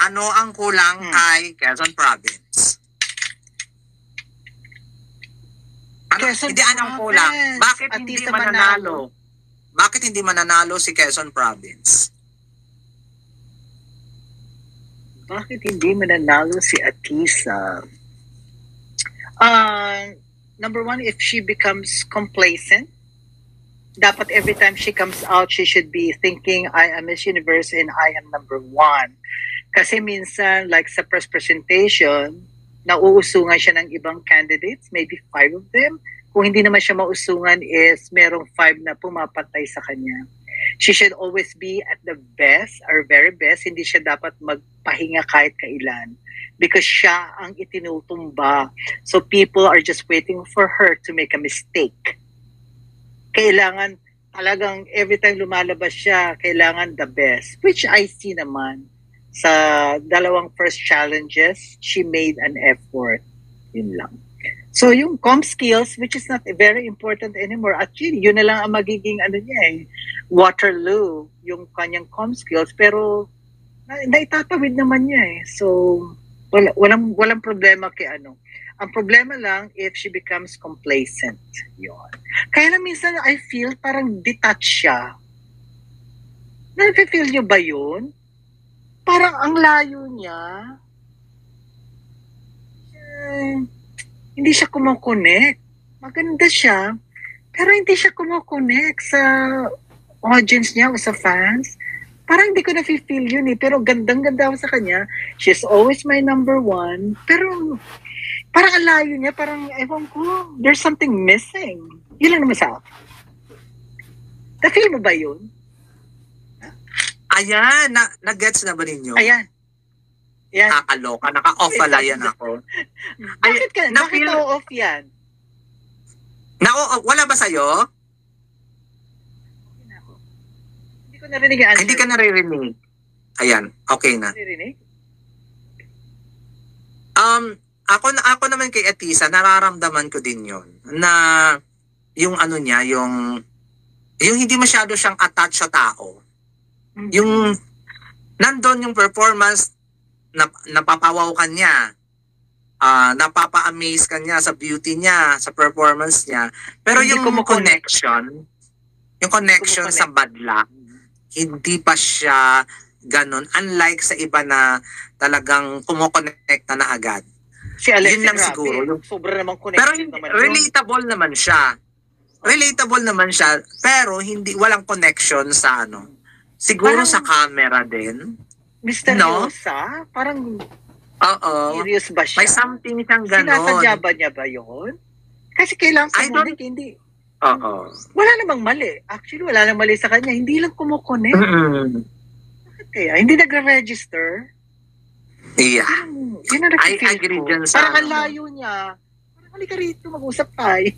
Ano ang kulang kay Quezon Province? Quezon Hindi anong kulang. Bakit hindi mananalo? Bakit hindi mananalo si Quezon Province? Bakit hindi mananalo si Atisa? Number one, if she becomes complacent, dapat every time she comes out, she should be thinking, I am Miss Universe and I am number one. Kasi minsan, like sa press presentation, nauusungan siya ng ibang candidates, maybe 5 of them. Kung hindi naman siya mausungan is merong 5 na pumapatay sa kanya. She should always be at the best, or very best. Hindi siya dapat magpahinga kahit kailan. Because siya ang itinutumba. So people are just waiting for her to make a mistake. Kailangan talagang every time lumalabas siya, kailangan the best. Which I see naman. Sa dalawang first challenges, she made an effort. Yun lang. So yung comm skills, which is not very important anymore, actually, yun na lang ang magiging Waterloo, yung kanyang comm skills. Pero naitatawid naman niya eh. So walang problema kay ano. Ang problema lang if she becomes complacent. Yun. Kaya lang minsan I feel parang detached siya. Nafe-feel niyo ba yun? Parang ang layo niya. Hindi siya kumokonek. Maganda siya, pero hindi siya kumokonek sa audience niya o sa fans. Parang hindi ko na-feel yun eh. Pero gandang-ganda ako sa kanya. She's always my number one. Pero parang ang layo niya. Parang, ewan ko, there's something missing. Yun lang naman sa akin. Na-feel mo ba yun? Ayan, na-gets na ba ninyo? Ayan. Yan. Nakakaloka, naka-off pala yan ako. Bakit off yan? Wala ba sa'yo? Hindi ko narinig ang answer. Hindi ka naririnig. Ayan, okay na. Naririnig? Ako naman kay Atisa, nararamdaman ko din yun. Na yung ano niya, yung hindi masyado siyang attached sa tao. Yung nandun yung performance, napapawaw ka niya, napapa-amaze ka niya sa beauty niya, sa performance niya. Pero hindi yung connection sa badla, hindi pa siya ganun. Unlike sa iba na talagang kumukonekta na agad. Si Alexi, yun lang siguro. Sobra namang connection. Pero naman relatable naman siya. Relatable naman siya, pero walang connection sa ano. Siguro parang, sa camera din. Misteryosa? No? Parang serious ba siya? May something siyang gano'n. Sinasadya ba niya ba yun? Kasi kailangan sa munik, hindi. Wala namang mali. Actually, wala namang mali sa kanya. Hindi lang kumukonek. Bakit kaya? Hindi nagre-register? Yeah. Yun ang I agree dyan sa... Parang ang layo niya. Parang halika rito, mag-usap tayo.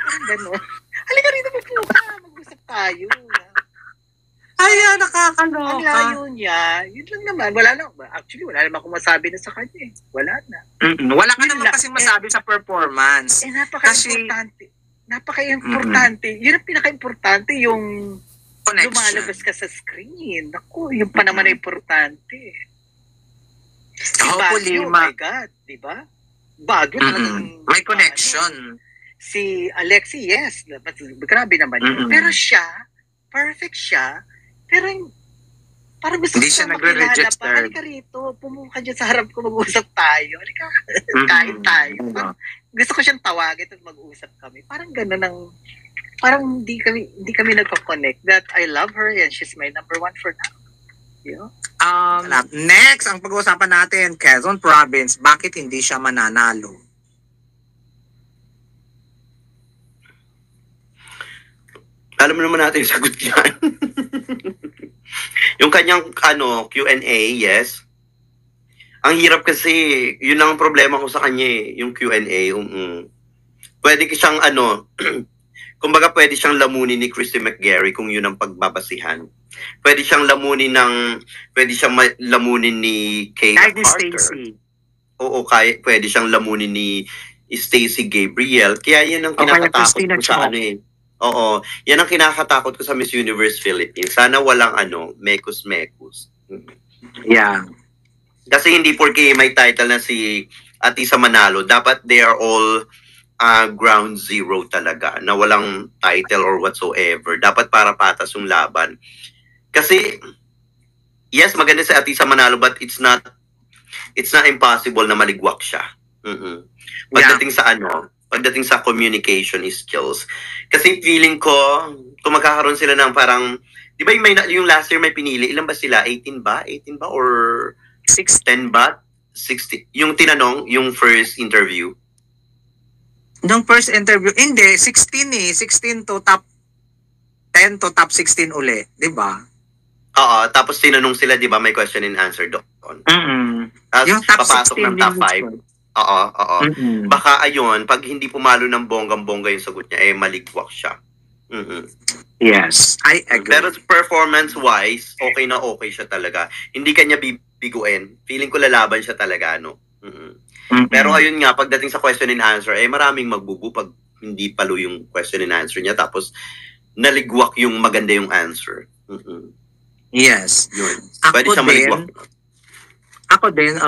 Parang gano'n. Halika rito, mag-usap tayo. Ay, nakakaloka. Ang layo niya, yun lang naman. Actually, wala naman akong masabi na sa kanya. Wala na. Wala ka naman kasi masabi sa performance. Napaka-importante. Napaka-importante. Yun ang pinaka-importante, yung connection. Lumalabas ka sa screen. Naku, yung pa naman importante. Si Baguio, oh my God, di ba? Baguio talagang... May connection. Si Alexi, yes. Grabe naman yun. Pero siya, perfect siya. Pero parang gusto hindi siya nagre-register. Halika rito, pumuha dyan sa harap ko, mag-usap tayo. Halika, kain tayo. Gusto ko siyang tawagin at mag-usap kami. Parang gano'n parang hindi kami nagko-connect. That I love her and she's my number one for now. Yeah. Next, ang pag-uusapan natin, Quezon Province, bakit hindi siya mananalo? Alam mo naman natin yung sagot yan. Yung kanyang Q&A, yes. Ang hirap kasi, yun lang ang problema ko sa kanya yung Q&A. Pwede siyang kumbaga pwede siyang lamunin ni Christy McGarry kung yun ang pagbabasihan. Pwede siyang lamunin ni Kayla Carter. Stacey. Oo, pwede siyang lamunin ni Stacey Gabriel. Kaya yan ang kinakatakot ko sa Oo, yan ang kinakatakot ko sa Miss Universe Philippines. Sana walang mekos-mekos. Yeah. Kasi hindi porke may title na si Atisa Manalo, dapat they are all ground zero talaga, na walang title or whatsoever. Dapat para patas yung laban. Kasi, yes, maganda si Atisa Manalo, but it's not impossible na maligwak siya. Pagdating sa communication skills. Kasi feeling ko, kung magkakaroon sila ng parang, di ba yung last year may pinili, ilan ba sila? 18 ba? Or 10 ba? 60? Yung tinanong, yung first interview. Nung first interview, hindi, 16 eh. 16 to top 10 to top 16 uli. Di ba? Oo, tapos tinanong sila, di ba, may question and answer doon. Tapos Yung top papasok 16 ng top 5. Oo. Baka ayun, pag hindi pumalo ng bonggang-bongga yung sagot niya, maligwak siya. Yes, I agree. Pero performance-wise, okay na okay siya talaga. Hindi kanya bibiguin. Feeling ko lalaban siya talaga, no? Pero ayun nga, pagdating sa question and answer, maraming magbubu pag hindi palo yung question and answer niya. Tapos, naligwak yung maganda yung answer. Yes. Yun. Pwede siya maligwak. Ako din,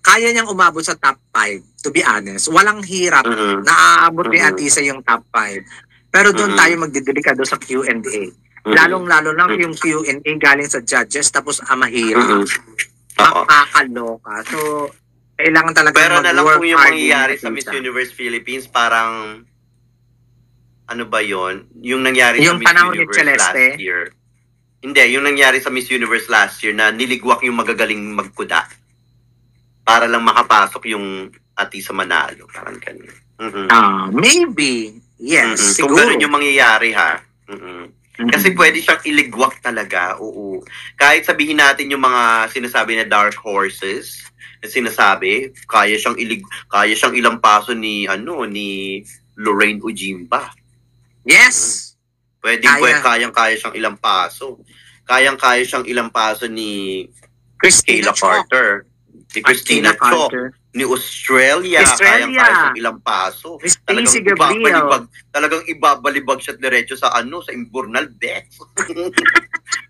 kaya niyang umabot sa top 5, to be honest. Walang hirap na aabot ni Atisa yung top 5. Pero doon tayo magdidelikado sa Q&A. Lalong-lalo lang yung Q&A galing sa judges, tapos mahirap. Makakaloka. So, kailangan talaga pero na lang mag-work kung yung hard mangyayari yung sa Miss Atisa. Universe Philippines, parang, ano ba yon? Yung nangyari Yung sa Miss panahon ni Universe Celeste? last year. Hindi, yung nangyari sa Miss Universe last year na niligwak yung magagaling magkuda para lang makapasok yung Atisa Manalo. Parang ganun. Maybe. Yes, Kung siguro. ganun yung mangyayari, ha? Kasi pwede siyang iligwak talaga. Oo. Kahit sabihin natin yung mga sinasabi na dark horses, na sinasabi, kaya siyang ilang-paso ni Lorraine Ujimba. Yes. Kayang-kaya siyang ilang-paso. Kayang-kaya siyang ilang-paso ni Christina Kayla Carter. Ni Christina Chok. Ni Australia. Kayang-kaya siyang ilang-paso. Stacey Gabriel. Talagang ibabalibag siya diretso sa sa Imburnal Death.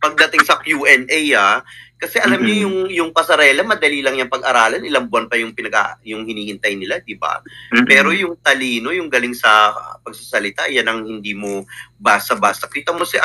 Pagdating sa Q&A, kasi alam niyo yung pasarela, madali lang yung pag-aralan, ilang buwan pa yung hinihintay nila, di ba? Pero yung talino, yung galing sa pagsasalita, yan ang hindi mo basta-basta. Kita mo si